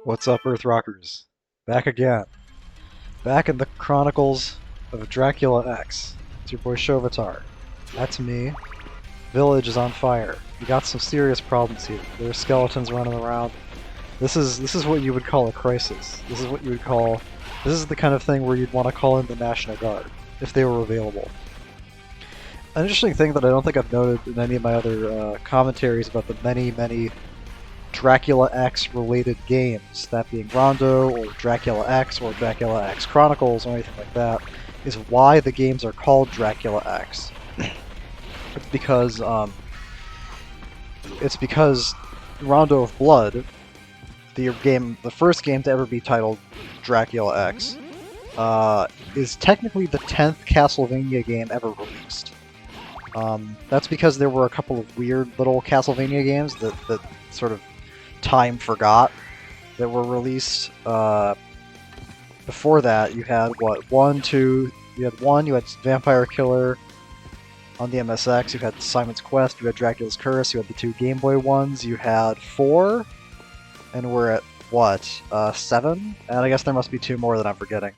What's up, Earth Rockers? Back again. Back in the Chronicles of Dracula X. It's your boy Shovatar. That's me. Village is on fire. We got some serious problems here. There are skeletons running around. This is what you would call a crisis. This is what you would call... This is the kind of thing where you'd want to call in the National Guard, if they were available. An interesting thing that I don't think I've noted in any of my other commentaries about the many Dracula X related games, that being Rondo or Dracula X Chronicles or anything like that, is why the games are called Dracula X. It's because Rondo of Blood, the first game to ever be titled Dracula X, is technically the 10th Castlevania game ever released. That's because there were a couple of weird little Castlevania games that sort of time forgot that were released. Before that, you had you had Vampire Killer on the MSX, you had Simon's Quest, you had Dracula's Curse, you had the two Game Boy ones, you had 4, and we're at, what, 7? And I guess there must be 2 more that I'm forgetting.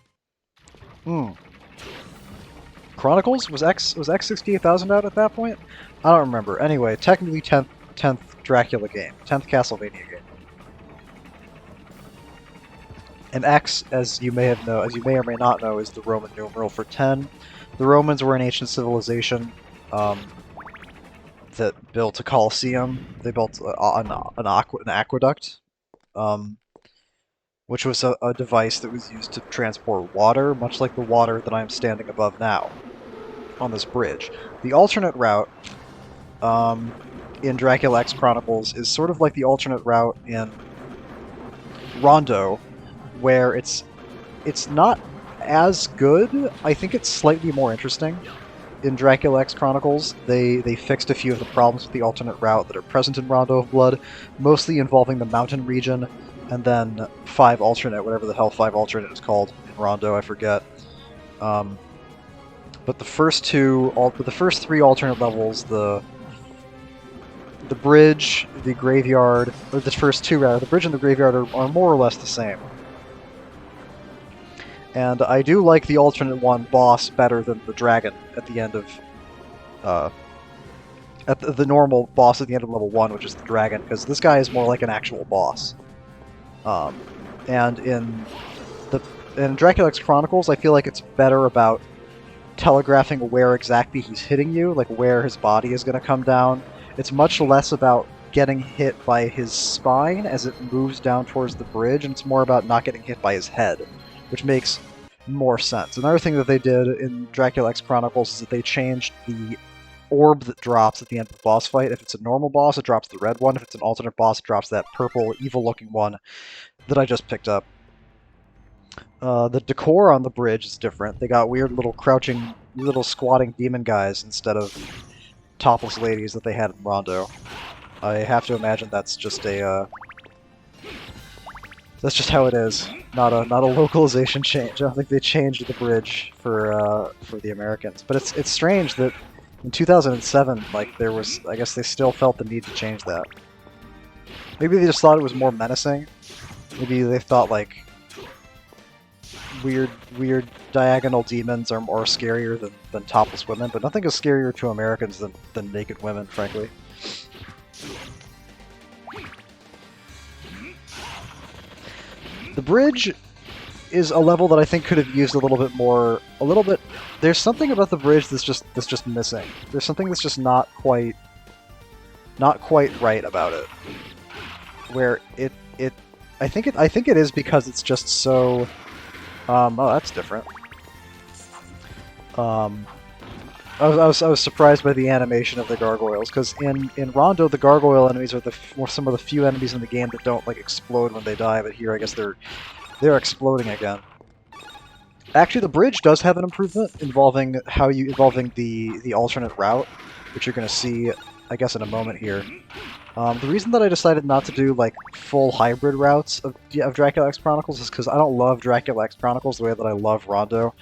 Chronicles? Was X68000 out at that point? I don't remember. Anyway, technically 10th Dracula game, 10th Castlevania game. And X, as you may or may not know, is the Roman numeral for 10. The Romans were an ancient civilization that built a Colosseum. They built an aqueduct, which was a device that was used to transport water, much like the water that I'm standing above now on this bridge. The alternate route in Dracula X Chronicles is sort of like the alternate route in Rondo, where it's not as good. I think it's slightly more interesting. In Dracula X Chronicles, they fixed a few of the problems with the alternate route that are present in Rondo of Blood, mostly involving the mountain region, and then 5 alternate, whatever the hell 5 alternate is called in Rondo, I forget. But the first 3 alternate levels, the bridge, the graveyard, or the first 2 rather, the bridge and the graveyard are more or less the same. And I do like the alternate one boss better than the dragon at the end of... the normal boss at the end of level 1, which is the dragon, because this guy is more like an actual boss. And in Dracula X Chronicles, I feel like it's better about telegraphing where exactly he's hitting you, like where his body is going to come down. It's much less about getting hit by his spine as it moves down towards the bridge, and it's more about not getting hit by his head, which makes more sense. Another thing that they did in Dracula X Chronicles is that they changed the orb that drops at the end of the boss fight. If it's a normal boss, it drops the red one. If it's an alternate boss, it drops that purple, evil-looking one that I just picked up. The decor on the bridge is different. They got weird little crouching, little squatting demon guys instead of topless ladies that they had in Rondo. I have to imagine that's just a that's just how it is. Not a localization change. I don't think they changed the bridge for the Americans. But it's strange that in 2007, like, there was, I guess they still felt the need to change that. Maybe they just thought it was more menacing. Maybe they thought, like, weird diagonal demons are more scarier than topless women, but nothing is scarier to Americans than naked women, frankly. The bridge is a level that I think could have used a little bit. There's something about the bridge that's just missing. There's something that's just not quite right about it. Where I think it is because it's just so. Oh, that's different. I was surprised by the animation of the gargoyles, because in Rondo the gargoyle enemies are some of the few enemies in the game that don't, like, explode when they die, but here I guess they're exploding again. Actually, the bridge does have an improvement involving the alternate route, which you're going to see, I guess, in a moment here. The reason that I decided not to do, like, full hybrid routes of Dracula X Chronicles is because I don't love Dracula X Chronicles the way that I love Rondo.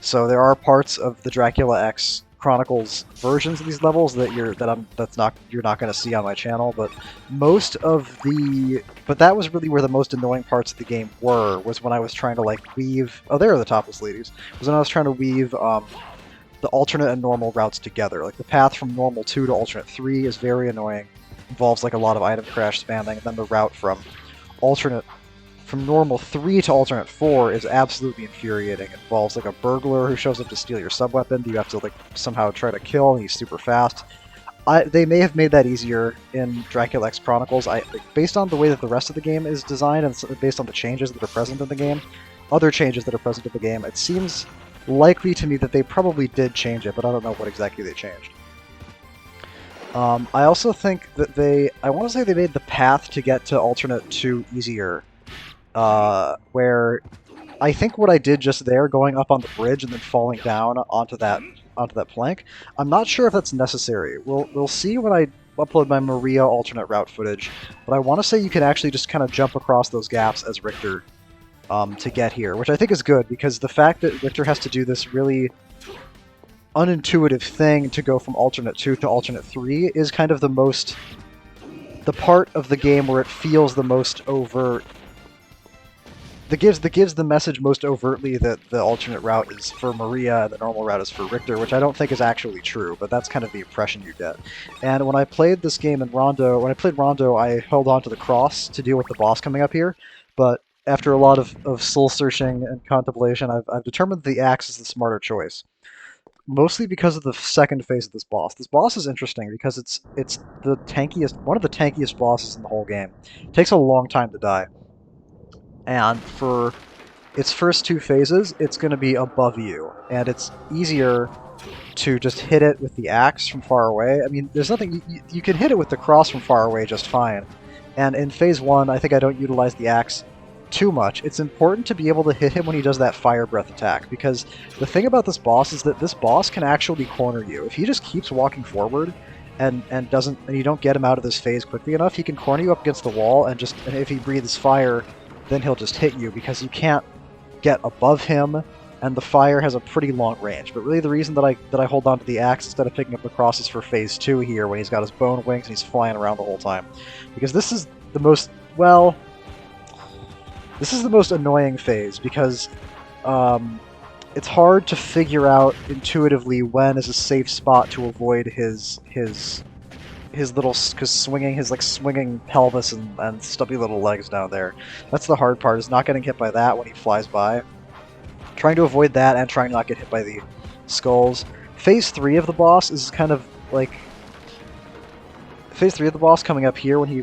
So there are parts of the Dracula X Chronicles versions of these levels that you're not going to see on my channel, but that was really where the most annoying parts of the game was when I was trying to like weave. Oh, there are the topless ladies. Was when I was trying to weave the alternate and normal routes together. Like the path from normal 2 to alternate 3 is very annoying. Involves like a lot of item crash spamming, and then the route from normal 3 to alternate 4 is absolutely infuriating. It involves like a burglar who shows up to steal your sub-weapon that you have to like somehow try to kill, and he's super fast. They may have made that easier in Dracula X Chronicles. Based on the way that the rest of the game is designed, and based on the changes that are present in the game, other changes that are present in the game, it seems likely to me that they probably did change it, but I don't know what exactly they changed. I also think that I want to say they made the path to get to alternate 2 easier. Where I think what I did just there, going up on the bridge and then falling down onto that plank, I'm not sure if that's necessary. We'll see when I upload my Maria alternate route footage, but I want to say you can actually just kind of jump across those gaps as Richter to get here, which I think is good, because the fact that Richter has to do this really unintuitive thing to go from alternate 2 to alternate 3 is kind of the part of the game where it feels the most overt. That gives the message most overtly that the alternate route is for Maria and the normal route is for Richter, which I don't think is actually true, but that's kind of the impression you get. And when I played this game in Rondo, I held on to the cross to deal with the boss coming up here, but after a lot of soul searching and contemplation, I've determined that the axe is the smarter choice. Mostly because of the second phase of this boss. This boss is interesting because it's the tankiest, one of the tankiest bosses in the whole game. It takes a long time to die. And for its first 2 phases, it's going to be above you, and it's easier to just hit it with the axe from far away. I mean, there's nothing... You can hit it with the cross from far away just fine. And in Phase 1, I think I don't utilize the axe too much. It's important to be able to hit him when he does that fire breath attack, because the thing about this boss is that this boss can actually corner you. If he just keeps walking forward and you don't get him out of this phase quickly enough, he can corner you up against the wall, and if he breathes fire, then he'll just hit you, because you can't get above him, and the fire has a pretty long range. But really the reason that I hold on to the axe instead of picking up the cross is for Phase 2 here, when he's got his bone wings and he's flying around the whole time. Because this is the most, well... This is the most annoying phase, because it's hard to figure out intuitively when is a safe spot to avoid his little, swinging pelvis and stubby little legs down there. That's the hard part, is not getting hit by that when he flies by. Trying to avoid that and trying not to get hit by the skulls. Phase 3 of the boss is kind of like... Phase 3 of the boss coming up here when he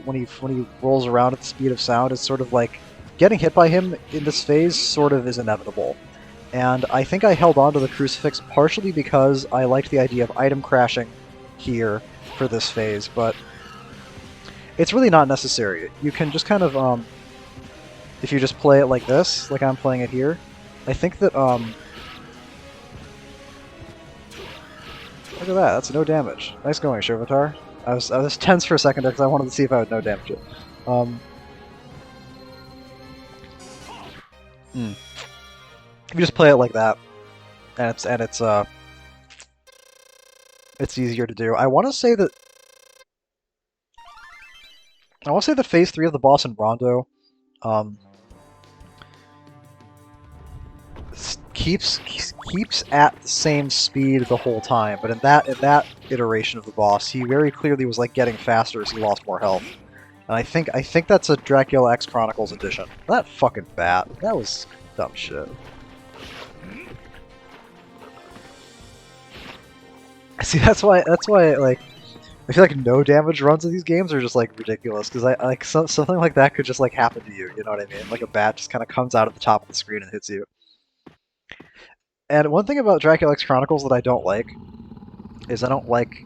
rolls around at the speed of sound is sort of like... Getting hit by him in this phase sort of is inevitable. And I think I held on to the crucifix partially because I liked the idea of item crashing here for this phase, but it's really not necessary. You can just kind of, if you just play it like this, like I'm playing it here, I think that, look at that, that's no damage. Nice going, Shovatar. I was tense for a second there because I wanted to see if I would no damage it. If you just play it like that, and it's easier to do. I want to say that Phase 3 of the boss in Rondo keeps at the same speed the whole time, but in that iteration of the boss, he very clearly was like getting faster as he lost more health. And I think that's a Dracula X Chronicles edition. That fucking bat. That was dumb shit. See, that's why like I feel like no damage runs of these games are just like ridiculous, because something like that could just like happen to you. You know what I mean? Like a bat just kind of comes out at the top of the screen and hits you. And one thing about Dracula X Chronicles that I don't like is I don't like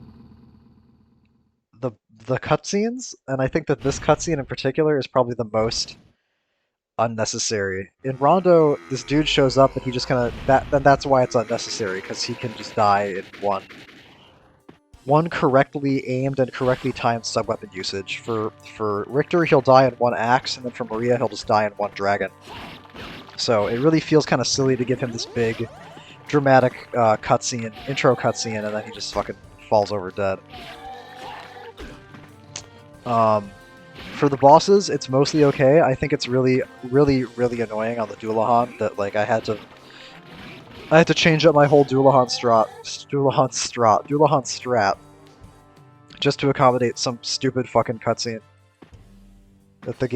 the cutscenes, and I think that this cutscene in particular is probably the most unnecessary. In Rondo, this dude shows up and he just kind of that's why it's unnecessary, because he can just die in one correctly aimed and correctly timed sub-weapon usage. For Richter, he'll die in one axe, and then for Maria, he'll just die in one dragon. So it really feels kind of silly to give him this big dramatic cutscene, intro cutscene, and then he just fucking falls over dead. For the bosses, it's mostly okay. I think it's really, really, really annoying on the Dullahan that like I had to change up my whole Dullahan strat just to accommodate some stupid fucking cutscene that the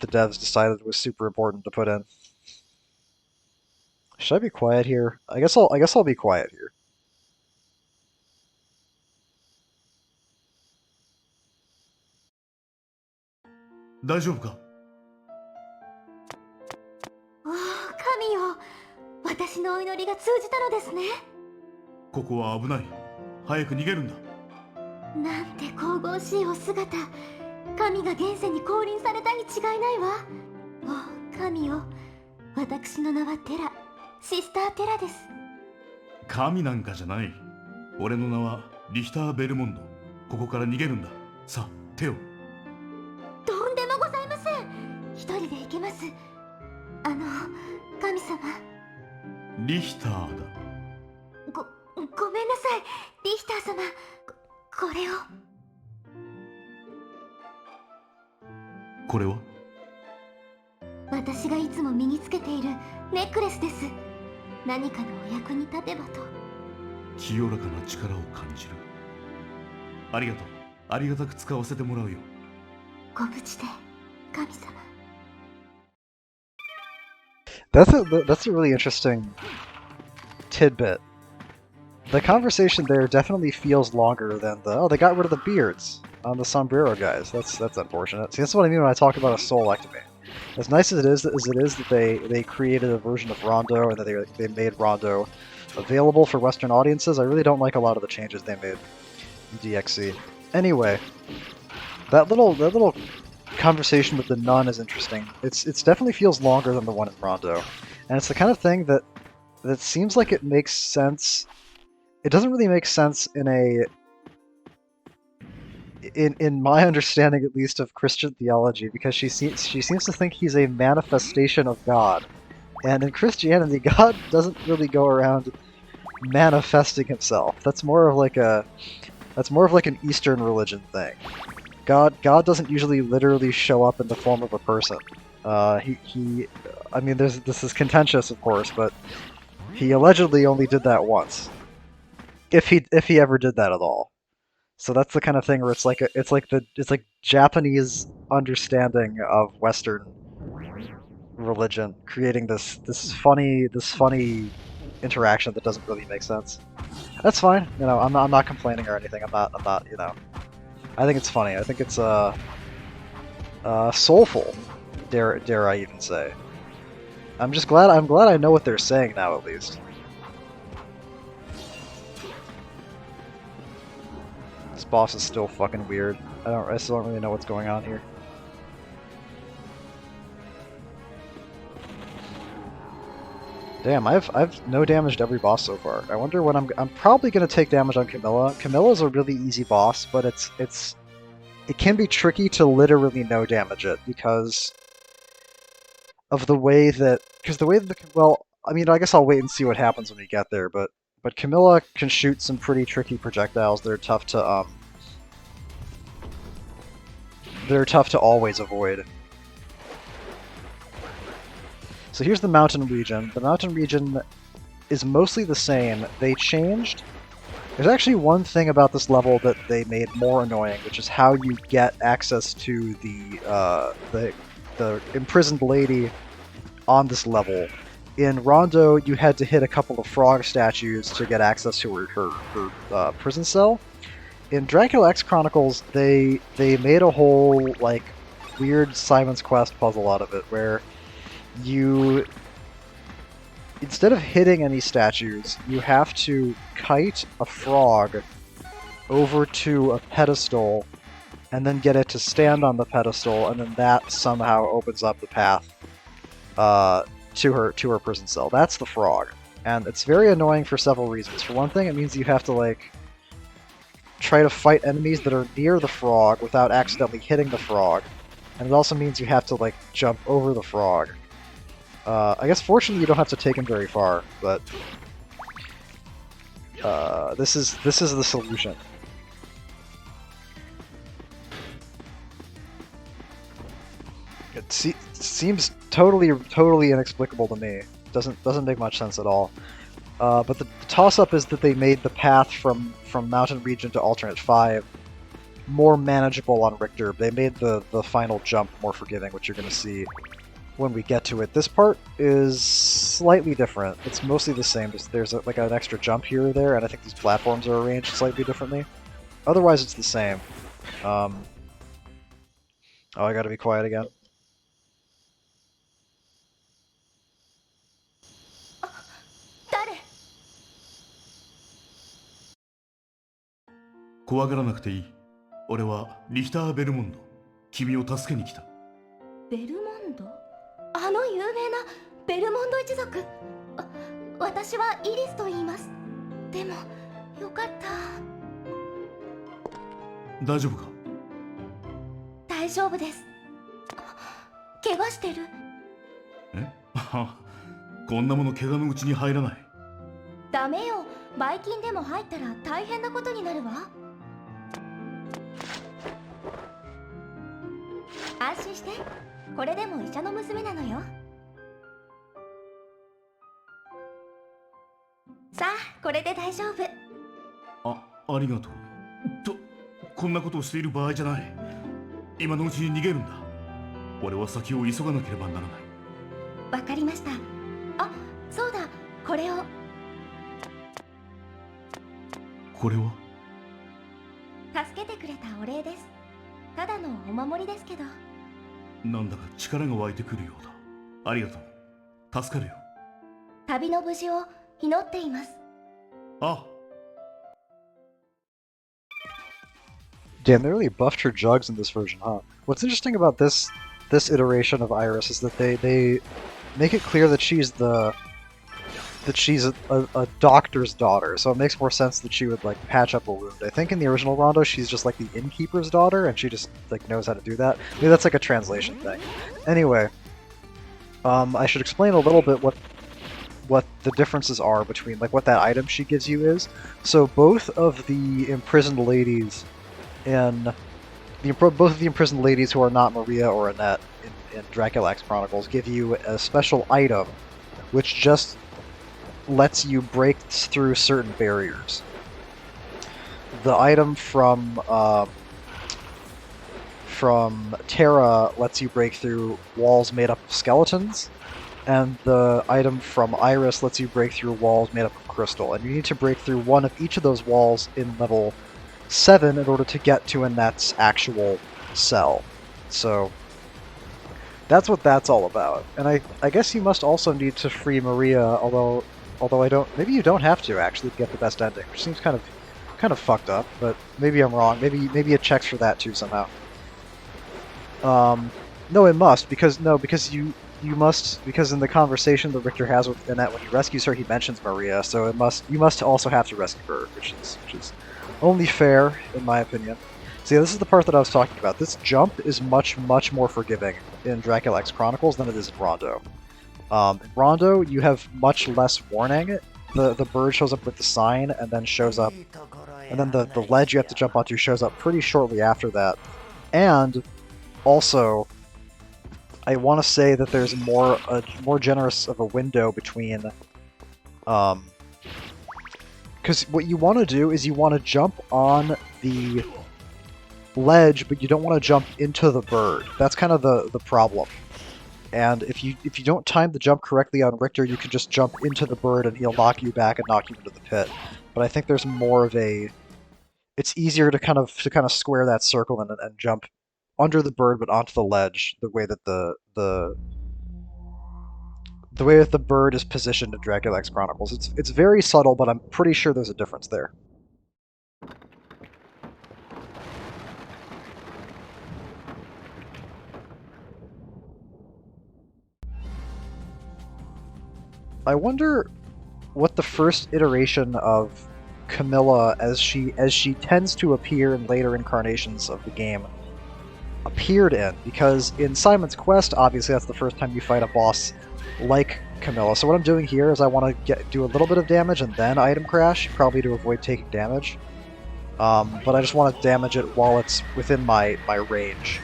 devs decided was super important to put in. Should I be quiet here? I guess I'll be quiet here. That's a really interesting tidbit. The conversation there definitely feels longer than they got rid of the beards on the sombrero guys. That's unfortunate. See, that's what I mean when I talk about a soulectomy. As nice as it is that they created a version of Rondo and that they made Rondo available for Western audiences, I really don't like a lot of the changes they made in DXC. Anyway, that little conversation with the nun is interesting. It's definitely feels longer than the one in Rondo, and it's the kind of thing that seems like it makes sense. It doesn't really make sense in my understanding, at least, of Christian theology, because she seems to think he's a manifestation of God, and in Christianity, God doesn't really go around manifesting himself. That's more of like an Eastern religion thing. God doesn't usually literally show up in the form of a person. I mean, this is contentious, of course, but he allegedly only did that once, if he ever did that at all. So that's the kind of thing where it's like Japanese understanding of Western religion, creating this funny interaction that doesn't really make sense. That's fine. You know, I'm not complaining or anything. I'm not. You know, I think it's funny. I think it's soulful. Dare I even say? I'm glad I know what they're saying now, at least. This boss is still fucking weird. I still don't really know what's going on here. Damn, I've no damaged every boss so far. I wonder when I'm probably gonna take damage on Camilla. Camilla's a really easy boss, but it can be tricky to literally no damage it because of the way that well, I mean, I guess I'll wait and see what happens when we get there, but Camilla can shoot some pretty tricky projectiles that are tough to always avoid. So here's the mountain region. The mountain region is mostly the same. They changed. There's actually one thing about this level that they made more annoying, which is how you get access to the imprisoned lady on this level. In Rondo, you had to hit a couple of frog statues to get access to her prison cell. In Dracula X Chronicles, they made a whole like weird Simon's Quest puzzle out of it, where you, instead of hitting any statues, you have to kite a frog over to a pedestal and then get it to stand on the pedestal, and then that somehow opens up the path to her prison cell. That's the frog. And it's very annoying for several reasons. For one thing, it means you have to like try to fight enemies that are near the frog without accidentally hitting the frog. And it also means you have to like jump over the frog. I guess fortunately you don't have to take him very far, but This is the solution. It seems totally inexplicable to me. Doesn't make much sense at all. But the toss-up is that they made the path from Mountain Region to Alternate 5 more manageable on Richter. They made the final jump more forgiving, which you're going to see when we get to it. This part is slightly different. It's mostly the same. Just there's like an extra jump here or there, and I think these platforms are arranged slightly differently. Otherwise, it's the same. Oh, I gotta be quiet again. 誰？怖がらなくていい。俺はリヒター・ベルモンド。君を助けに来た。ベルモンド？あの有名なベルモンド一族。私はイリスと言います。でもよかった。大丈夫か？大丈夫です。怪我してる？え？こんなもの怪我のうちに入らない。ダメよ。ばい菌でも入ったら大変なことになるわ。安心して。これでも医者の娘なのよ。さあ、これで大丈夫。ありがとう。こんなことをしている場合じゃない。今のうちに逃げるんだ。俺は先を急がなければならない。わかりました。あ、そうだ、これを。これは？助けてくれたお礼です。ただのお守りですけど。なんだか力が湧いてくるようだ。ありがとう。助かるよ。旅の無事を祈っています。あ。Damn, they really buffed her jugs in this version, huh? What's interesting about this iteration of Iris is that they make it clear that she's a doctor's daughter, so it makes more sense that she would like patch up a wound. I think in the original Rondo she's just like the innkeeper's daughter, and she just like knows how to do that. Maybe that's like a translation thing. Anyway, I should explain a little bit what the differences are between like what that item she gives you is. So both of the imprisoned ladies both of the imprisoned ladies who are not Maria or Annette in Dracula X Chronicles give you a special item which just lets you break through certain barriers. The item from Terra lets you break through walls made up of skeletons, and the item from Iris lets you break through walls made up of crystal, and you need to break through one of each of those walls in level 7 in order to get to Annette's actual cell. So that's what that's all about. And I guess you must also need to free Maria, although I don't. Maybe you don't have to actually get the best ending, which seems kind of fucked up. But maybe I'm wrong. Maybe it checks for that too somehow. No, it must because you must, because in the conversation that Richter has with Annette when he rescues her, he mentions Maria. So you must also have to rescue her, which is only fair in my opinion. See, this is the part that I was talking about. This jump is much more forgiving in Dracula X Chronicles than it is in Rondo. In Rondo, you have much less warning. The bird shows up with the sign, and then shows up, and then the ledge you have to jump onto shows up pretty shortly after that. And also, I want to say that there's more generous of a window between, because what you want to do is you want to jump on the ledge, but you don't want to jump into the bird. That's kind of the problem. And if you don't time the jump correctly on Richter, you can just jump into the bird and he'll knock you back and knock you into the pit. But I think there's more of a... It's easier to kind of square that circle and jump under the bird but onto the ledge, the way that the way that the bird is positioned in Dracula X Chronicles. It's very subtle, but I'm pretty sure there's a difference there. I wonder what the first iteration of Camilla, as she tends to appear in later incarnations of the game, appeared in, because in Simon's Quest, obviously that's the first time you fight a boss like Camilla. So what I'm doing here is I want to do a little bit of damage and then item crash, probably to avoid taking damage. But I just want to damage it while it's within my range.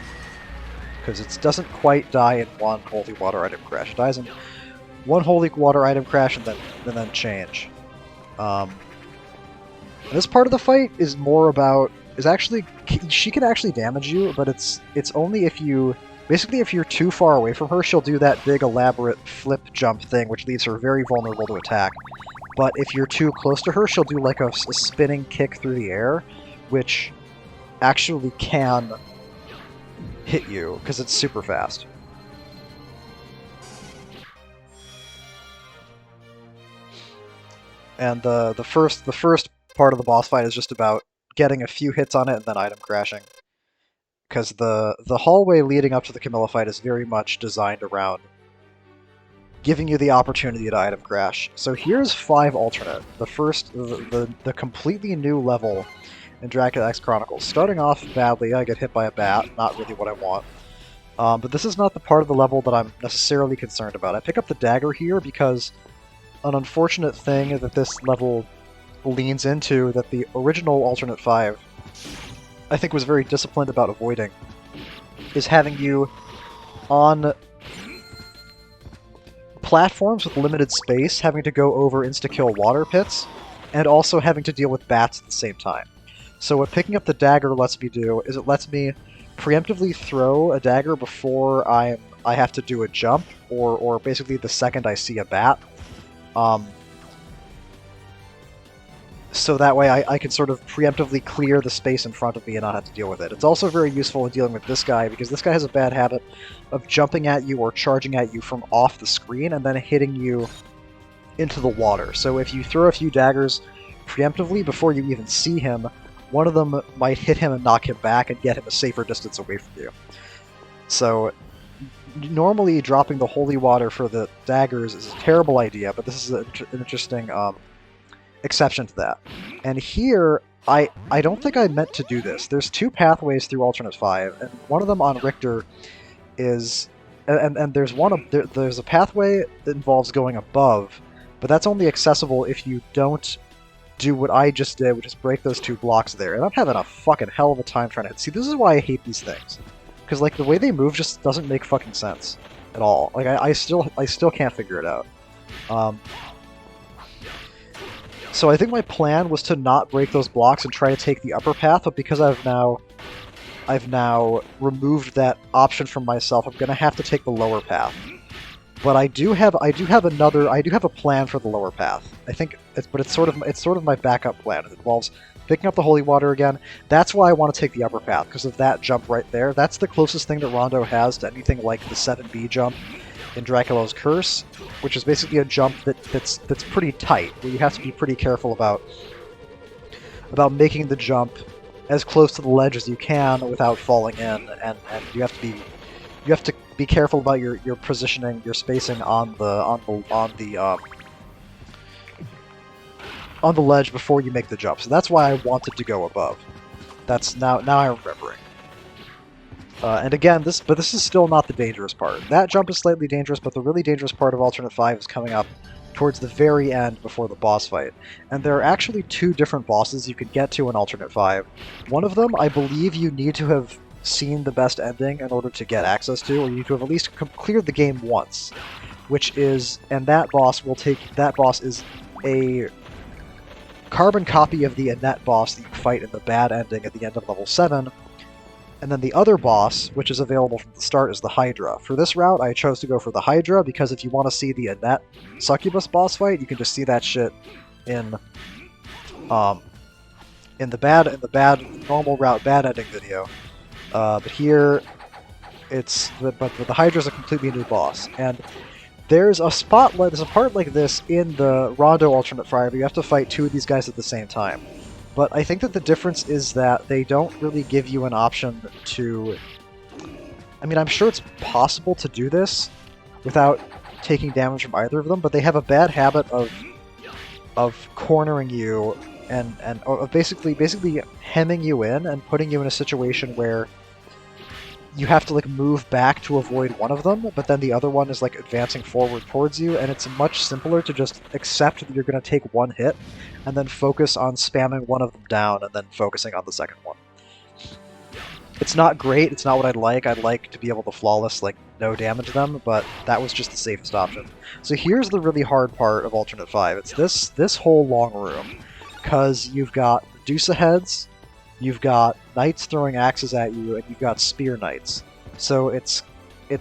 Because it doesn't quite die in one holy water item crash. It dies in one holy water item crash and then change. This part of the fight is more about... she can actually damage you, but it's only if you... Basically, if you're too far away from her, she'll do that big, elaborate flip jump thing, which leaves her very vulnerable to attack. But if you're too close to her, she'll do like a spinning kick through the air, which actually can hit you, because it's super fast. And the first part of the boss fight is just about getting a few hits on it and then item crashing. Because the hallway leading up to the Camilla fight is very much designed around giving you the opportunity to item crash. So here's 5 alternate. The first, the completely new level in Dracula X Chronicles. Starting off badly, I get hit by a bat, not really what I want. But this is not the part of the level that I'm necessarily concerned about. I pick up the dagger here because an unfortunate thing that this level leans into that the original alternate 5 I think was very disciplined about avoiding is having you on platforms with limited space, having to go over insta-kill water pits, and also having to deal with bats at the same time. So what picking up the dagger lets me do is it lets me preemptively throw a dagger before I have to do a jump, or basically the second I see a bat. So that way I can sort of preemptively clear the space in front of me and not have to deal with it. It's also very useful in dealing with this guy, because this guy has a bad habit of jumping at you or charging at you from off the screen and then hitting you into the water. So if you throw a few daggers preemptively before you even see him, one of them might hit him and knock him back and get him a safer distance away from you. So normally dropping the holy water for the daggers is a terrible idea, but this is an interesting exception to that. And here, I don't think I meant to do this. There's 2 pathways through Alternate 5, and one of them on Richter is... And there's there's a pathway that involves going above, but that's only accessible if you don't do what I just did, which is break those 2 blocks there. And I'm having a fucking hell of a time trying to... See, this is why I hate these things. Because, like, the way they move just doesn't make fucking sense at all. Like, I still can't figure it out. So I think my plan was to not break those blocks and try to take the upper path, but because I've now removed that option from myself, I'm gonna have to take the lower path. But I do have a plan for the lower path. I think it's sort of my backup plan. It involves picking up the holy water again. That's why I want to take the upper path, because of that jump right there. That's the closest thing that Rondo has to anything like the 7B jump in Dracula's Curse, which is basically a jump that's pretty tight, where you have to be pretty careful about making the jump as close to the ledge as you can without falling in, and you have to be careful about your positioning, your spacing on the ledge before you make the jump. So that's why I wanted to go above. That's now I'm remembering. And again, this is still not the dangerous part. That jump is slightly dangerous, but the really dangerous part of Alternate 5 is coming up towards the very end before the boss fight. And there are actually 2 different bosses you could get to in Alternate 5. One of them, I believe you need to have seen the best ending in order to get access to, or you need to have at least cleared the game once. And that boss is a carbon copy of the Annette boss that you fight in the bad ending at the end of level 7. And then the other boss, which is available from the start, is the Hydra. For this route, I chose to go for the Hydra, because if you want to see the Annette Succubus boss fight, you can just see that shit in the bad normal route bad ending video. But here, but the Hydra is a completely new boss, and there's a part like this in the Rondo Alternate 5 where you have to fight 2 of these guys at the same time. But I think that the difference is that they don't really give you an option to... I mean, I'm sure it's possible to do this without taking damage from either of them, but they have a bad habit of cornering you and of basically hemming you in and putting you in a situation where you have to like move back to avoid one of them, but then the other one is like advancing forward towards you, and it's much simpler to just accept that you're going to take one hit, and then focus on spamming one of them down, and then focusing on the second one. It's not great, it's not what I'd like. I'd like to be able to flawless, like, no damage them, but that was just the safest option. So here's the really hard part of Alternate 5. It's this whole long room, because you've got Medusa heads, you've got knights throwing axes at you, and you've got spear knights. So it's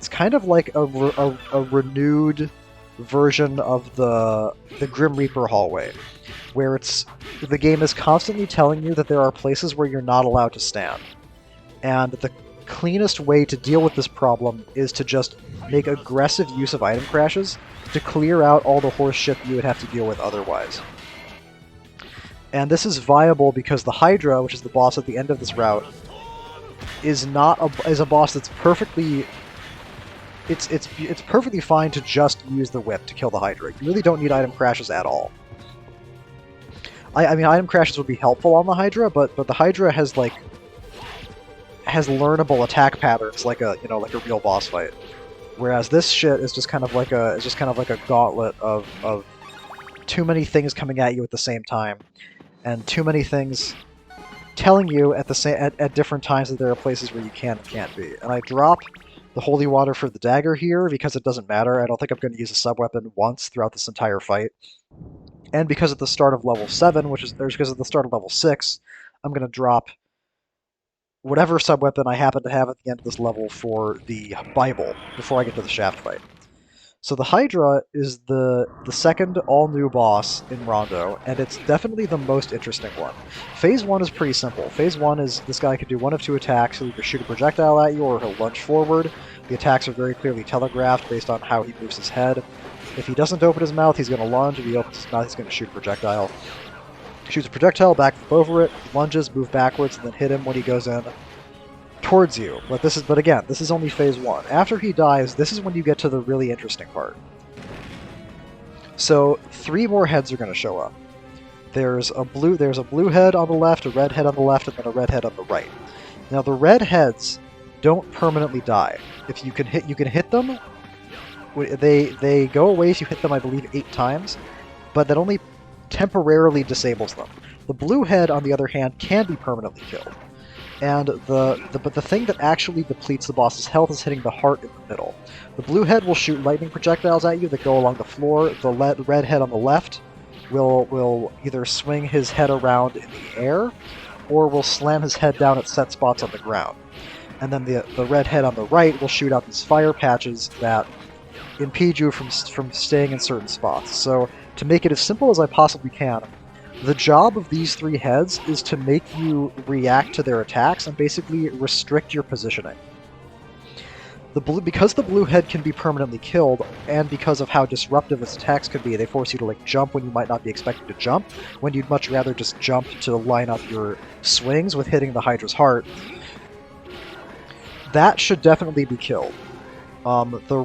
kind of like a renewed version of the Grim Reaper hallway, where the game is constantly telling you that there are places where you're not allowed to stand. And the cleanest way to deal with this problem is to just make aggressive use of item crashes to clear out all the horse shit you would have to deal with otherwise. And this is viable because the Hydra, which is the boss at the end of this route, is a boss that's perfectly... It's perfectly fine to just use the whip to kill the Hydra. You really don't need item crashes at all. I mean, item crashes would be helpful on the Hydra, but the Hydra has learnable attack patterns like a real boss fight, whereas this shit is just kind of like a gauntlet of too many things coming at you at the same time, and too many things telling you at different times that there are places where you can and can't be. And I drop the holy water for the dagger here because it doesn't matter. I don't think I'm going to use a sub-weapon once throughout this entire fight, and because at the start of level 7, because at the start of level 6, I'm going to drop whatever sub-weapon I happen to have at the end of this level for the Bible before I get to the shaft fight. So the Hydra is the second all-new boss in Rondo, and it's definitely the most interesting one. Phase 1 is pretty simple. Phase 1 is this guy can do one of two attacks. He'll either shoot a projectile at you or he'll lunge forward. The attacks are very clearly telegraphed based on how he moves his head. If he doesn't open his mouth, he's going to lunge. If he opens his mouth, he's going to shoot a projectile. Shoots a projectile, backflip over it, lunges, move backwards, and then hit him when he goes in towards you. But again, this is only phase 1. After he dies, this is when you get to the really interesting part. So 3 more heads are going to show up. There's a blue head on the left, a red head on the left, and then a red head on the right. Now the red heads don't permanently die. If you can hit them. They go away if you hit them, I believe, 8 times, but that only temporarily disables them. The blue head, on the other hand, can be permanently killed. And but the thing that actually depletes the boss's health is hitting the heart in the middle. The blue head will shoot lightning projectiles at you that go along the floor. The red head on the left will either swing his head around in the air, or will slam his head down at set spots on the ground. And then the red head on the right will shoot out these fire patches that impede you from staying in certain spots. So to make it as simple as I possibly can, the job of these 3 heads is to make you react to their attacks and basically restrict your positioning. Because the blue head can be permanently killed, and because of how disruptive its attacks can be, they force you to jump when you might not be expecting to jump, when you'd much rather just jump to line up your swings with hitting the Hydra's heart. That should definitely be killed. The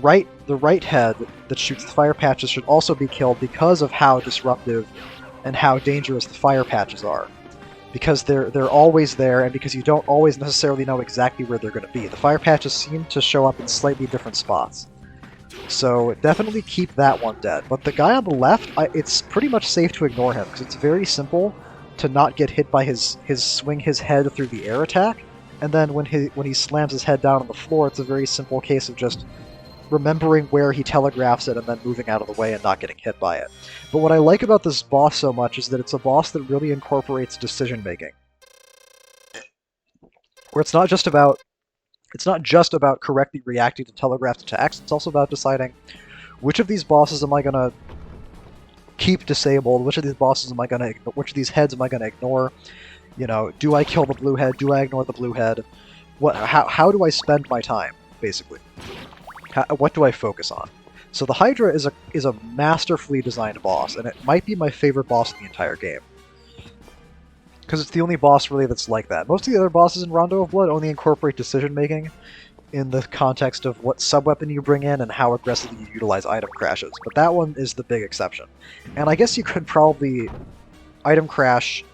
right head that shoots the fire patches should also be killed because of how disruptive and how dangerous the fire patches are. Because they're always there, and because you don't always necessarily know exactly where they're going to be. The fire patches seem to show up in slightly different spots. So definitely keep that one dead. But the guy on the left, it's pretty much safe to ignore him, because it's very simple to not get hit by his swing his head through the air attack. And then when he slams his head down on the floor, it's a very simple case of just remembering where he telegraphs it and then moving out of the way and not getting hit by it. But what I like about this boss so much is that it's a boss that really incorporates decision-making. Where it's not just about correctly reacting to telegraphed attacks, it's also about deciding which of these bosses am I going to keep disabled, which of these heads am I going to ignore. You know, do I kill the blue head? Do I ignore the blue head? How do I spend my time, basically? What do I focus on? So the Hydra is a masterfully designed boss, and it might be my favorite boss in the entire game. Because it's the only boss, really, that's like that. Most of the other bosses in Rondo of Blood only incorporate decision-making in the context of what sub-weapon you bring in and how aggressively you utilize item crashes. But that one is the big exception. And I guess you could probably item crash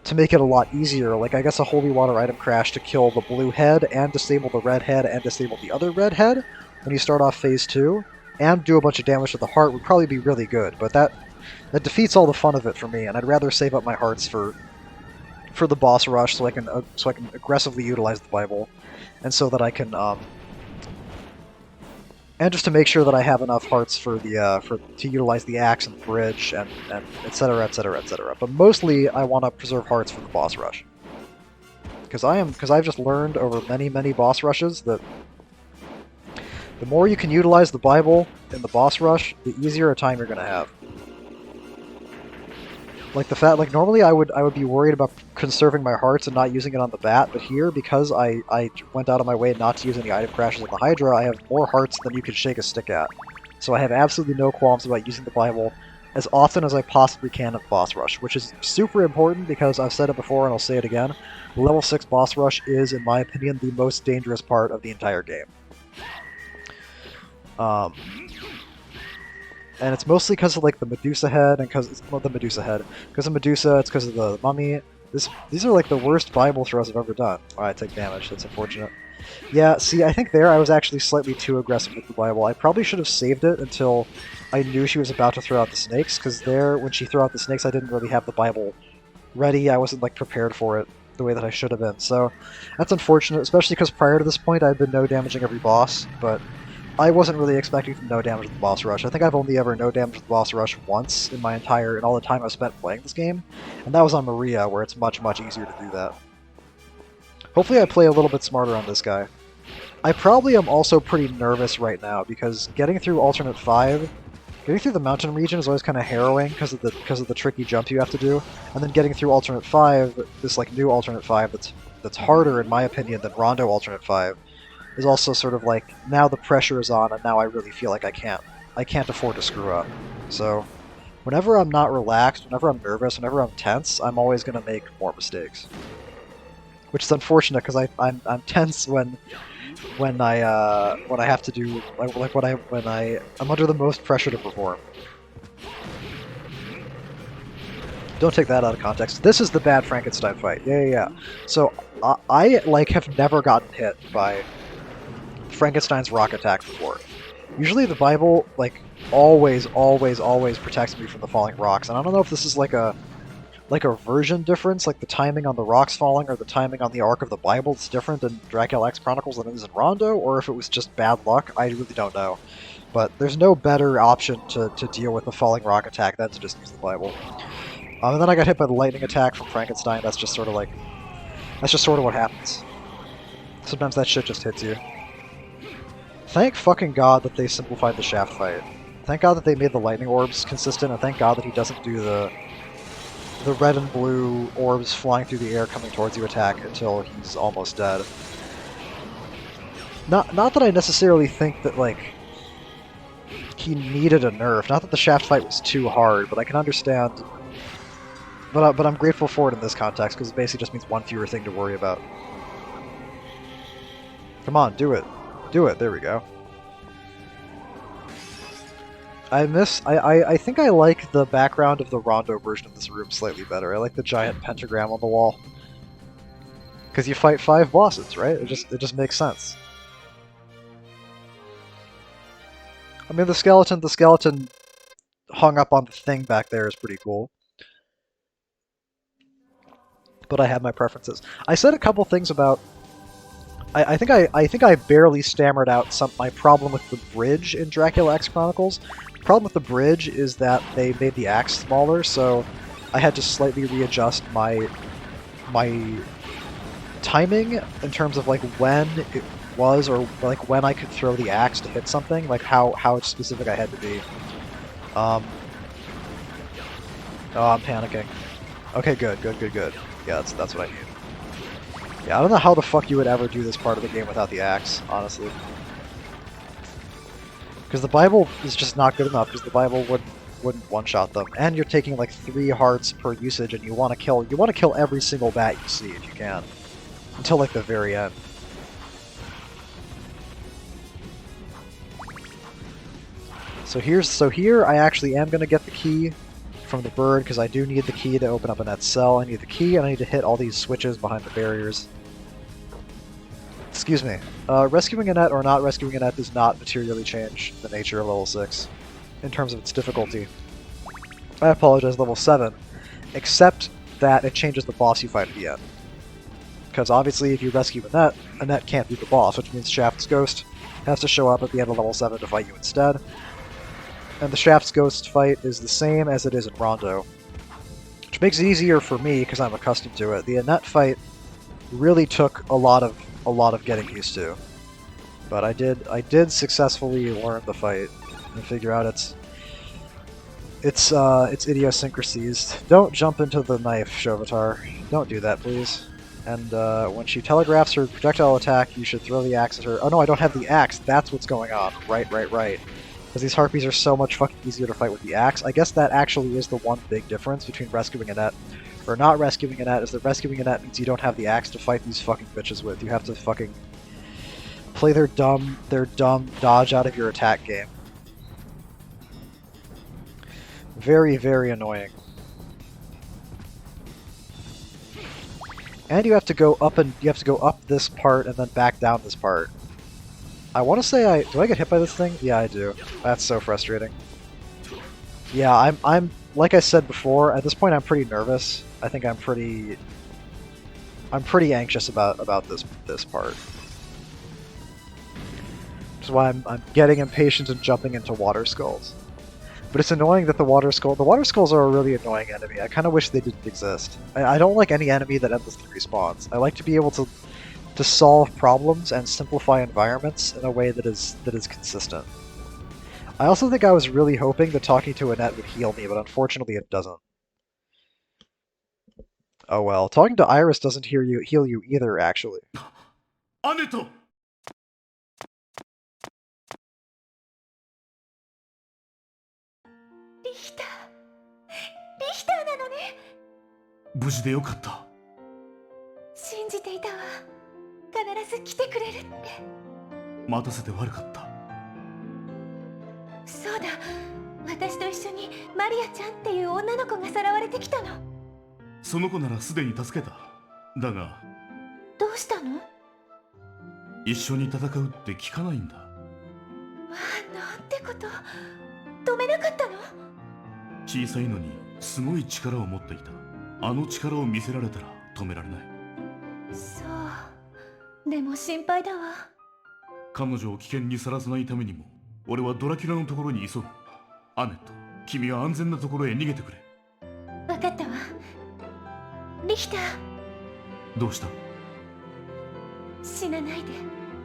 to make it a lot easier. Like, I guess a holy water item crash to kill the blue head and disable the red head and disable the other red head when you start off phase 2 and do a bunch of damage to the heart would probably be really good, but that defeats all the fun of it for me, and I'd rather save up my hearts for the boss rush so I can aggressively utilize the Bible, and so that I can and just to make sure that I have enough hearts for the to utilize the axe and the bridge and etc etc etc. But mostly I want to preserve hearts for the boss rush, because I've just learned over many boss rushes that the more you can utilize the Bible in the boss rush, the easier a time you're gonna have. Like normally I would be worried about conserving my hearts and not using it on the bat, but here, because I went out of my way not to use any item crashes on the Hydra, I have more hearts than you could shake a stick at. So I have absolutely no qualms about using the Bible as often as I possibly can at boss rush, which is super important because I've said it before and I'll say it again. Level 6 boss rush is, in my opinion, the most dangerous part of the entire game. And it's mostly because of like the Medusa head, and because of Medusa, it's because of the mummy. These are like the worst Bible throws I've ever done. Oh, I take damage. That's unfortunate. Yeah, see, I think there I was actually slightly too aggressive with the Bible. I probably should have saved it until I knew she was about to throw out the snakes, because there, when she threw out the snakes, I didn't really have the Bible ready. I wasn't like prepared for it the way that I should have been. So that's unfortunate, especially because prior to this point I had been no damaging every boss, but I wasn't really expecting to no damage the boss rush. I think I've only ever no damaged the boss rush once in all the time I've spent playing this game, and that was on Maria, where it's much easier to do that. Hopefully I play a little bit smarter on this guy. I probably am also pretty nervous right now, because getting through Alternate 5, getting through the mountain region is always kind of harrowing because of the tricky jump you have to do, and then getting through Alternate 5, this like new Alternate 5 that's harder in my opinion than Rondo Alternate 5, is also sort of like, now the pressure is on and now I really feel like I can't afford to screw up. So whenever I'm not relaxed, whenever I'm nervous, whenever I'm tense, I'm always going to make more mistakes. Which is unfortunate because I'm tense when I have to do when I'm under the most pressure to perform. Don't take that out of context. This is the bad Frankenstein fight. Yeah. So I like have never gotten hit by Frankenstein's rock attack before. Usually the Bible like always protects me from the falling rocks, and I don't know if this is like a version difference, like the timing on the rocks falling or the timing on the arc of the Bible is different in Dracula X Chronicles than it is in Rondo, or if it was just bad luck. I really don't know. But there's no better option to deal with the falling rock attack than to just use the Bible. And then I got hit by the lightning attack from Frankenstein. That's just sort of what happens. Sometimes that shit just hits you. Thank fucking God that they simplified the shaft fight. Thank God that they made the lightning orbs consistent, and thank God that he doesn't do the red and blue orbs flying through the air coming towards you attack until he's almost dead. Not that I necessarily think that, like, he needed a nerf. Not that the shaft fight was too hard, but I can understand. But I'm grateful for it in this context, because it basically just means one fewer thing to worry about. Come on, do it. Do it, there we go. I think I like the background of the Rondo version of this room slightly better. I like the giant pentagram on the wall. Because you fight 5 bosses, right? It just makes sense. I mean, the skeleton hung up on the thing back there is pretty cool. But I have my preferences. I said a couple things about... I think I barely stammered out my problem with the bridge in Dracula X Chronicles. The problem with the bridge is that they made the axe smaller, so I had to slightly readjust my timing in terms of like when it was, or like when I could throw the axe to hit something, like how specific I had to be. Oh, I'm panicking. Okay, good. Yeah, that's what I need. Yeah, I don't know how the fuck you would ever do this part of the game without the axe, honestly. Because the Bible is just not good enough, because the Bible wouldn't one-shot them. And you're taking like 3 hearts per usage, and you want to kill every single bat you see if you can. Until like the very end. So here I actually am gonna get the key from the bird, because I do need the key to open up Annette's cell. I need the key, and I need to hit all these switches behind the barriers. Excuse me. Rescuing Annette or not rescuing Annette does not materially change the nature of level 6 in terms of its difficulty. I apologize, level 7, except that it changes the boss you fight at the end. Because obviously if you rescue Annette, Annette can't beat the boss, which means Shaft's Ghost has to show up at the end of level 7 to fight you instead. And the Shaft's Ghost fight is the same as it is in Rondo, which makes it easier for me because I'm accustomed to it. The Annette fight really took a lot of getting used to, but I did successfully learn the fight and figure out its idiosyncrasies. Don't jump into the knife, Shovatar. Don't do that, please. And when she telegraphs her projectile attack, you should throw the axe at her. Oh no, I don't have the axe. That's what's going on. Right. Because these harpies are so much fucking easier to fight with the axe. I guess that actually is the one big difference between rescuing Annette or not rescuing Annette, is that rescuing Annette means you don't have the axe to fight these fucking bitches with. You have to fucking play their dumb dodge out of your attack game. Very, very annoying. And you have to go up this part and then back down this part. I want to say do I get hit by this thing? Yeah, I do. That's so frustrating. Yeah, I'm like I said before, at this point I'm pretty nervous. I think I'm pretty anxious about this part. Which is why I'm getting impatient and jumping into water skulls. But it's annoying that the water skulls are a really annoying enemy. I kind of wish they didn't exist. I don't like any enemy that endlessly respawns. I like to be able to solve problems and simplify environments in a way that is consistent. I also think I was really hoping that talking to Annette would heal me, but unfortunately it doesn't. Oh well, talking to Iris doesn't heal you either, actually. Aneto! リヒターなのね。無事でよかった。信じていたわ。必ず来てくれるって。待たせて悪かった。そうだ、私と一緒にマリアちゃんっていう女の子がさらわれてきたの。その子ならすでに助けた。だがどうしたの？一緒に戦うって聞かないんだ。わあ、なんてこと。止めなかったの？小さいのにすごい力を持っていた。あの力を見せられたら止められない。そう。でも心配だわ。彼女を危険にさらさないためにも、俺はドラキュラのところに急ぐ。アネット、君は安全なところへ逃げてくれ。わかったわ。リヒター。どうした？死なないで。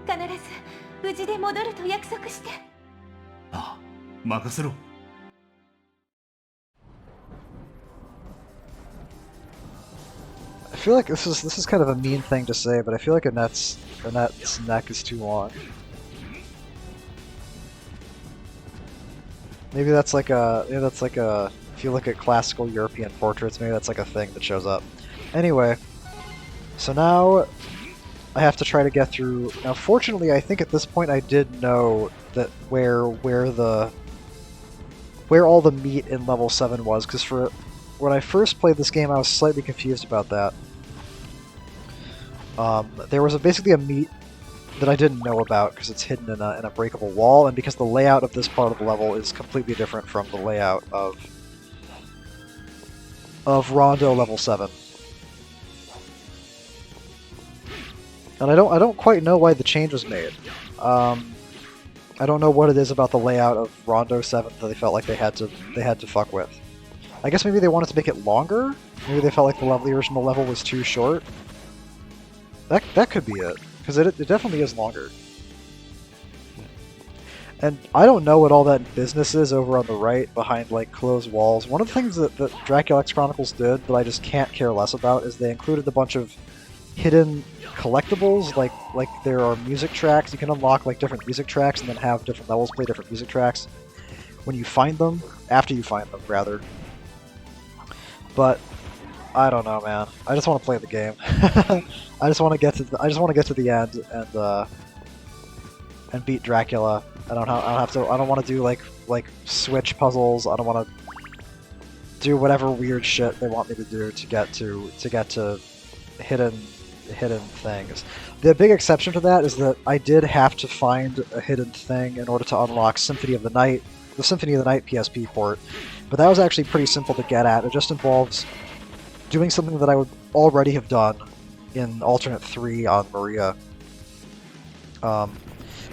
必ず無事で戻ると約束して。ああ、任せろ。I feel like this is kind of a mean thing to say, but I feel like Annette's neck is too long. Maybe that's like a if you look at classical European portraits, maybe that's like a thing that shows up. Anyway, so now I have to try to get through. Now, fortunately, I think at this point I did know that where all the meat in level 7 was, because when I first played this game, I was slightly confused about that. There was basically a meat that I didn't know about because it's hidden in a breakable wall, and because the layout of this part of the level is completely different from the layout of Rondo level 7. And I don't quite know why the change was made. I don't know what it is about the layout of Rondo 7 that they felt like they had to fuck with. I guess maybe they wanted to make it longer? Maybe they felt like the original level was too short? That could be it, because it definitely is longer. And I don't know what all that business is over on the right, behind like closed walls. One of the things that Dracula X Chronicles did that I just can't care less about is they included a bunch of hidden collectibles, like there are music tracks. You can unlock like different music tracks and then have different levels play different music tracks when you find them, after you find them, rather. But I don't know, man. I just want to play the game. I just want to get to the end and beat Dracula. I don't want to do like switch puzzles. I don't want to do whatever weird shit they want me to do to get to hidden things. The big exception to that is that I did have to find a hidden thing in order to unlock Symphony of the Night, the Symphony of the Night PSP port, but that was actually pretty simple to get at. It just involves doing something that I would already have done in Alternate 3 on Maria.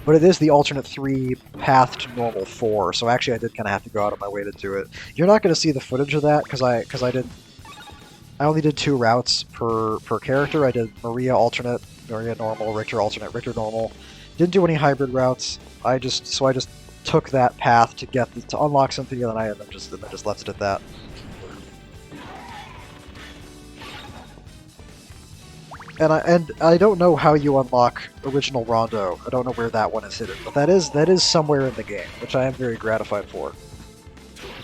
But it is the alternate 3 path to normal 4, so actually I did kind of have to go out of my way to do it. You're not going to see the footage of that because I only did 2 routes per character. I did Maria alternate, Maria normal, Richter alternate, Richter normal. Didn't do any hybrid routes. I just took that path to unlock Symphony of the Night and then just left it at that. And I don't know how you unlock original Rondo. I don't know where that one is hidden, but that is somewhere in the game, which I am very gratified for.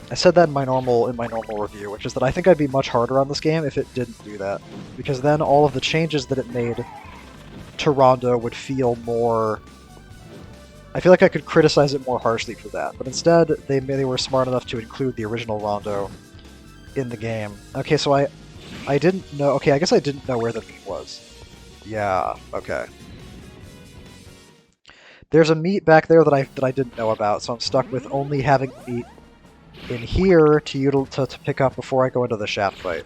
I said that in my normal review, which is that I think I'd be much harder on this game if it didn't do that, because then all of the changes that it made to Rondo would feel more. I feel like I could criticize it more harshly for that, but instead they were smart enough to include the original Rondo in the game. Okay, so I didn't know. Okay, I guess I didn't know where the meat was. Yeah. Okay. There's a meat back there that I didn't know about, so I'm stuck with only having meat in here to pick up before I go into the Shaft fight.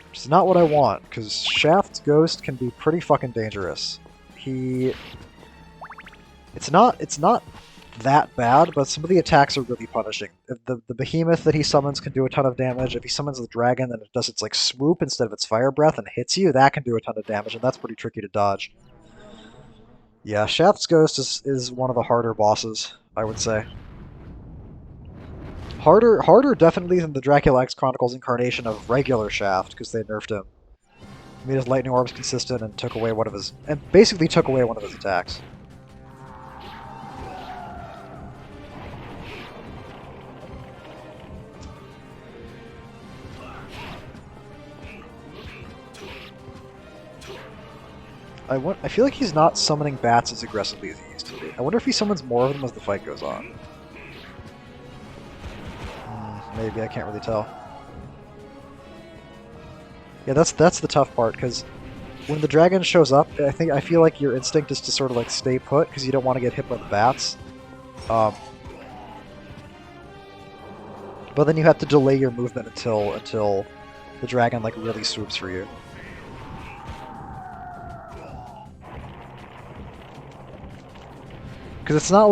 Which is not what I want, because Shaft's ghost can be pretty fucking dangerous. It's not that bad, but some of the attacks are really punishing. The behemoth that he summons can do a ton of damage. If he summons the dragon, then it does its like swoop instead of its fire breath and hits you. That can do a ton of damage, and that's pretty tricky to dodge. Yeah, Shaft's ghost is one of the harder bosses, I would say. Harder definitely than the Dracula X Chronicles incarnation of regular Shaft, because they nerfed him. Made his lightning orbs consistent and basically took away one of his attacks. I feel like he's not summoning bats as aggressively as he used to be. I wonder if he summons more of them as the fight goes on. Maybe, I can't really tell. Yeah, that's the tough part, because when the dragon shows up, I feel like your instinct is to sort of like stay put, because you don't want to get hit by the bats. But then you have to delay your movement until the dragon like really swoops for you. Because it's not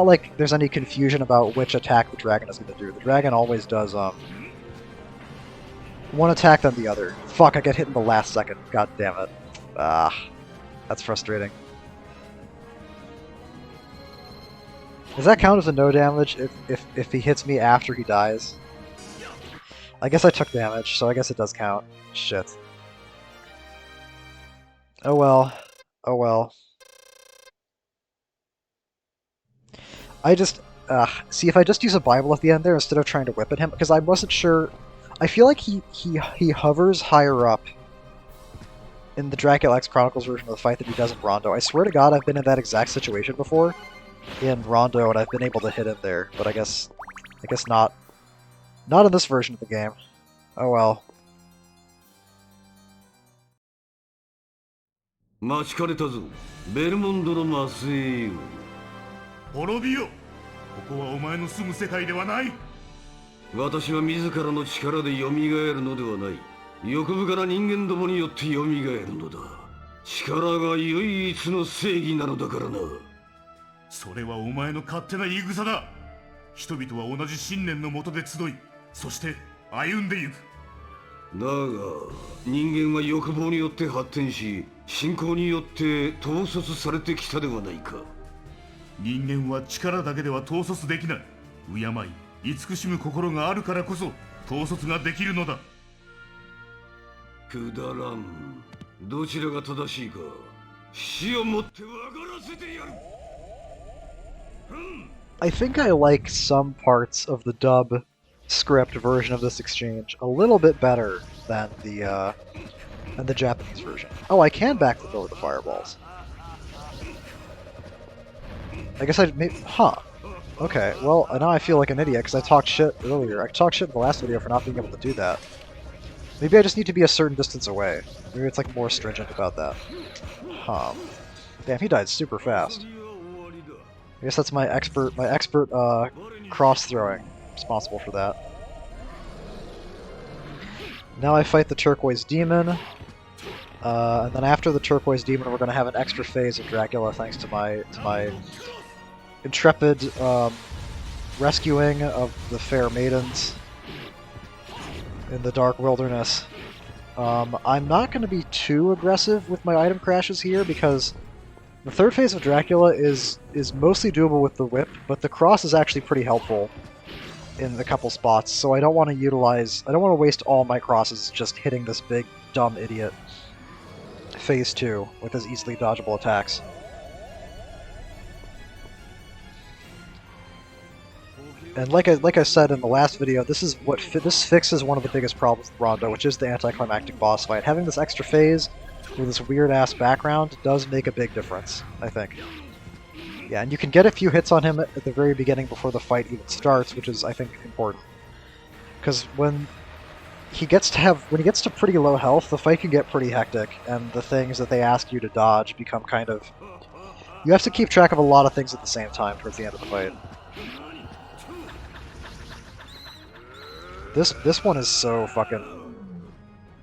like there's any confusion about which attack the dragon is going to do. The dragon always does one attack then the other. Fuck! I get hit in the last second. God damn it! Ah, that's frustrating. Does that count as a no damage if he hits me after he dies? I guess I took damage, so I guess it does count. Shit. Oh well. Oh well. I just, see, if I just use a Bible at the end there instead of trying to whip at him, because I wasn't sure, I feel like he hovers higher up in the Dracula X Chronicles version of the fight than he does in Rondo. I swear to God, I've been in that exact situation before in Rondo, and I've been able to hit him there, but I guess not. Not in this version of the game. Oh well. 待ちかねたぞ、ベルモンドのマスエよ。滅びよ、ここはお前の住む世界ではない。私は自らの力で蘇るのではない。欲深な人間どもによって蘇るのだ。力が唯一の正義なのだからな。それはお前の勝手な言い草だ。人々は同じ信念のもとで集い、そして歩んでゆく。だが人間は欲望によって発展し、信仰によって統率されてきたではないか。人間は力だけでは統率できない。敬い、慈しむ心があるからこそ統率ができるのだ。くだらん。どちらが正しいか、死をもって分からせてやる。I think I like some parts of the dub script version of this exchange a little bit better than the Japanese version. Oh, I can back the door with the fireballs. I guess I'd maybe... Huh. Okay, well, now I feel like an idiot because I talked shit earlier. I talked shit in the last video for not being able to do that. Maybe I just need to be a certain distance away. Maybe it's like more stringent about that. Huh. Damn, he died super fast. I guess that's my expert cross throwing responsible for that. Now I fight the turquoise demon. And then after the turquoise demon, we're going to have an extra phase of Dracula thanks to my intrepid rescuing of the fair maidens in the dark wilderness. I'm not going to be too aggressive with my item crashes here because the third phase of Dracula is mostly doable with the whip, but the cross is actually pretty helpful in a couple spots, so I don't want to waste all my crosses just hitting this big, dumb idiot phase 2 with his easily dodgeable attacks. And like I said in the last video, this fixes one of the biggest problems with Rondo, which is the anticlimactic boss fight. Having this extra phase with this weird-ass background does make a big difference, I think. Yeah, and you can get a few hits on him at the very beginning before the fight even starts, which is, I think, important. Because when he gets to pretty low health, the fight can get pretty hectic, and the things that they ask you to dodge become kind of... You have to keep track of a lot of things at the same time towards the end of the fight. This one is so fucking...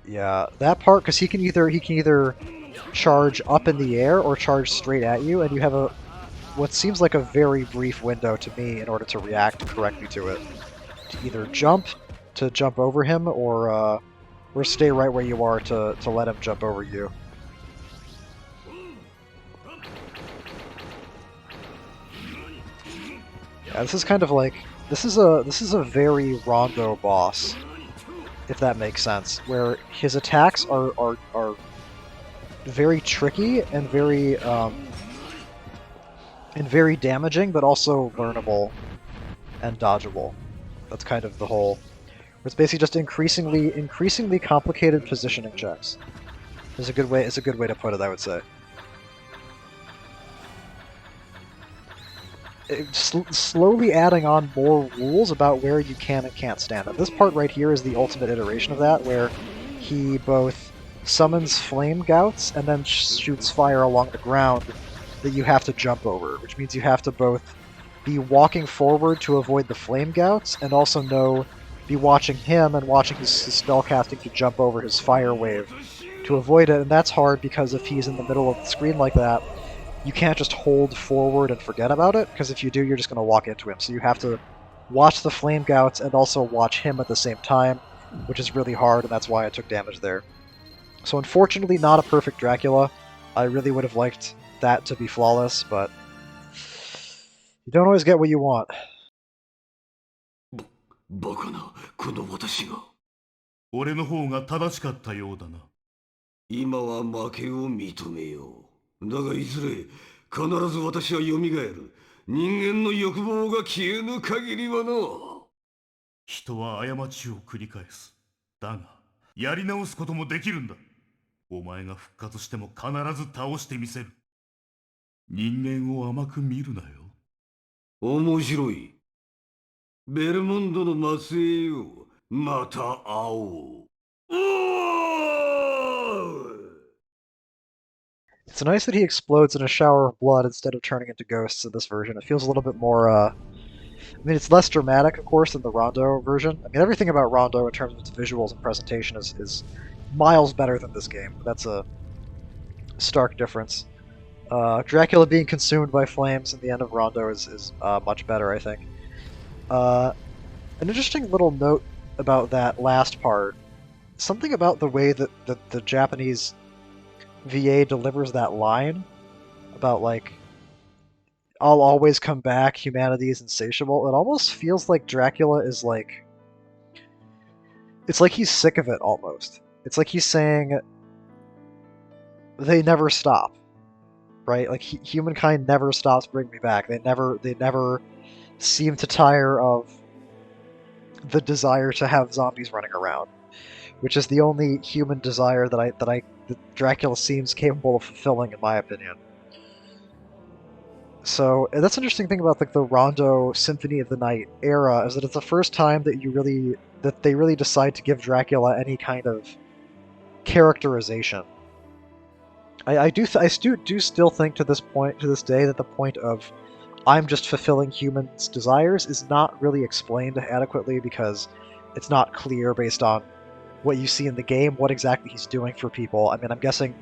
Yeah, that part, because he can either charge up in the air or charge straight at you, and you have what seems like a very brief window to me in order to react correctly to it. To either jump over him, or stay right where you are to let him jump over you. Yeah, this is kind of like this is a very Rondo boss, if that makes sense, where his attacks are very tricky and very damaging, but also learnable and dodgeable. That's kind of the whole. It's basically just increasingly complicated positioning checks. Is a good way to put it, I would say. Slowly adding on more rules about where you can and can't stand. And this part right here is the ultimate iteration of that, where he both summons flame gouts and then shoots fire along the ground that you have to jump over, which means you have to both be walking forward to avoid the flame gouts and also be watching him and watching his spell casting to jump over his fire wave to avoid it, and that's hard because if he's in the middle of the screen like that, you can't just hold forward and forget about it, because if you do, you're just going to walk into him. So you have to watch the flame gouts and also watch him at the same time, which is really hard, and that's why I took damage there. So unfortunately, not a perfect Dracula. I really would have liked that to be flawless, but you don't always get what you want. バカな、この私が。俺の方が正しかったようだな。今は負けを認めよう。だがいずれ必ず私は蘇る。人間の欲望が消えぬ限りはな。人は過ちを繰り返す。だが、やり直すこともできるんだ。お前が復活しても必ず倒してみせる。人間を甘く見るなよ。面白い。ベルモンドの末裔よ。また会おう。It's nice that he explodes in a shower of blood instead of turning into ghosts in this version. It feels a little bit more, I mean, it's less dramatic, of course, than the Rondo version. I mean, everything about Rondo in terms of its visuals and presentation is miles better than this game. That's a stark difference. Dracula being consumed by flames in the end of Rondo is much better, I think. An interesting little note about that last part, something about the way that the Japanese VA delivers that line about, like, I'll always come back, humanity is insatiable. It almost feels like Dracula is like... It's like he's sick of it, almost. It's like he's saying, they never stop, right? Like, humankind never stops bringing me back. They never seem to tire of the desire to have zombies running around, which is the only human desire that Dracula seems capable of fulfilling, in my opinion. So that's an interesting thing about like the Rondo Symphony of the Night era is that it's the first time that they really decide to give Dracula any kind of characterization. I do still think to this day that the point of I'm just fulfilling humans' desires is not really explained adequately because it's not clear based on what you see in the game what exactly he's doing for people. I mean, I'm guessing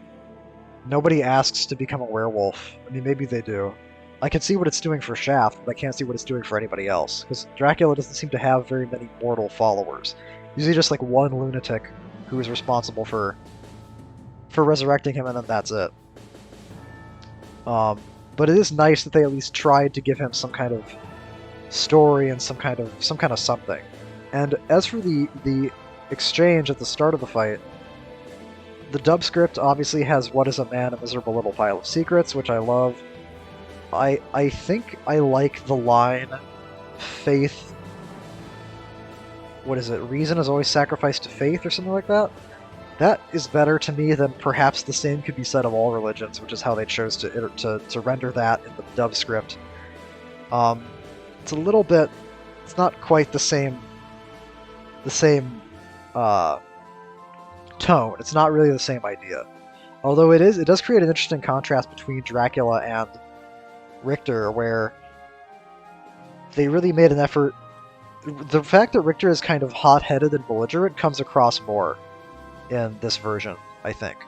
nobody asks to become a werewolf. I mean, maybe they do. I can see what it's doing for Shaft, but I can't see what it's doing for anybody else because Dracula doesn't seem to have very many mortal followers. Usually, just like one lunatic who is responsible for resurrecting him, and then that's it. But it is nice that they at least tried to give him some kind of story and some kind of something. And as for the exchange at the start of the fight, the dub script obviously has "What is a man? A miserable little pile of secrets," which I love. I think I like the line, "Faith." What is it? Reason is always sacrificed to faith, or something like that. That is better to me than perhaps the same could be said of all religions, which is how they chose to render that in the dub script. It's a little bit, it's not quite the same tone. It's not really the same idea. Although it does create an interesting contrast between Dracula and Richter, where they really made an effort. The fact that Richter is kind of hot-headed and belligerent comes across more in this version, I think.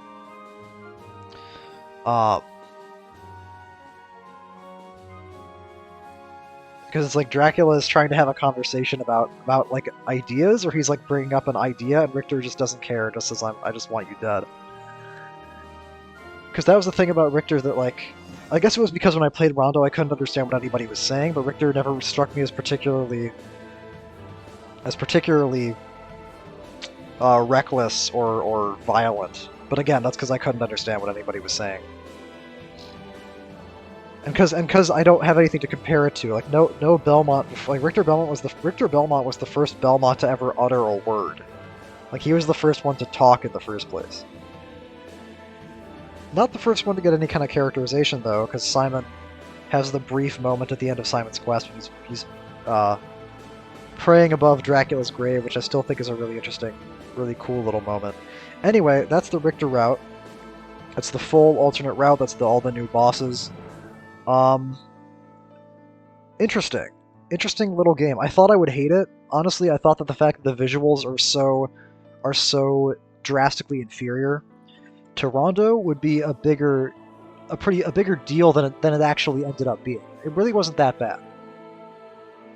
Because it's like Dracula is trying to have a conversation about like ideas, or he's like bringing up an idea, and Richter just doesn't care. Just says, I just want you dead. Because that was the thing about Richter that, like, I guess it was because when I played Rondo I couldn't understand what anybody was saying, but Richter never struck me as particularly reckless or violent. But again, that's because I couldn't understand what anybody was saying. And because I don't have anything to compare it to. Like no Belmont, like Richter Belmont was the first Belmont to ever utter a word. Like he was the first one to talk in the first place. Not the first one to get any kind of characterization though, because Simon has the brief moment at the end of Simon's Quest when he's praying above Dracula's grave, which I still think is a really interesting, really cool little moment. Anyway, that's the Richter route. That's the full alternate route. That's all the new bosses. Interesting little game. I thought I would hate it. Honestly, I thought that the fact that the visuals are so drastically inferior to Rondo would be a bigger deal than it actually ended up being. It really wasn't that bad.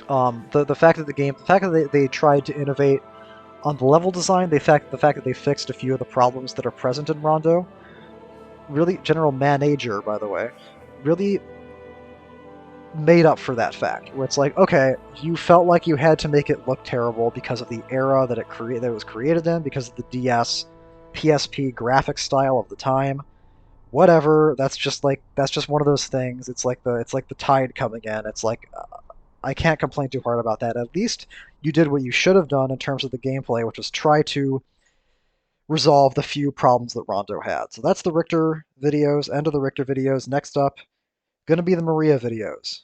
The fact that they tried to innovate on the level design, the fact that they fixed a few of the problems that are present in Rondo, really, General Manager, by the way, really made up for that fact. Where it's like, okay, you felt like you had to make it look terrible because of the era that it was created in, because of the DS, PSP graphic style of the time. Whatever. That's just one of those things. It's like the tide coming in. It's like I can't complain too hard about that. At least you did what you should have done in terms of the gameplay, which was try to resolve the few problems that Rondo had. So that's the Richter videos, end of the Richter videos. Next up, gonna be the Maria videos.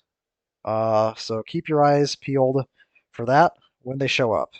So keep your eyes peeled for that when they show up.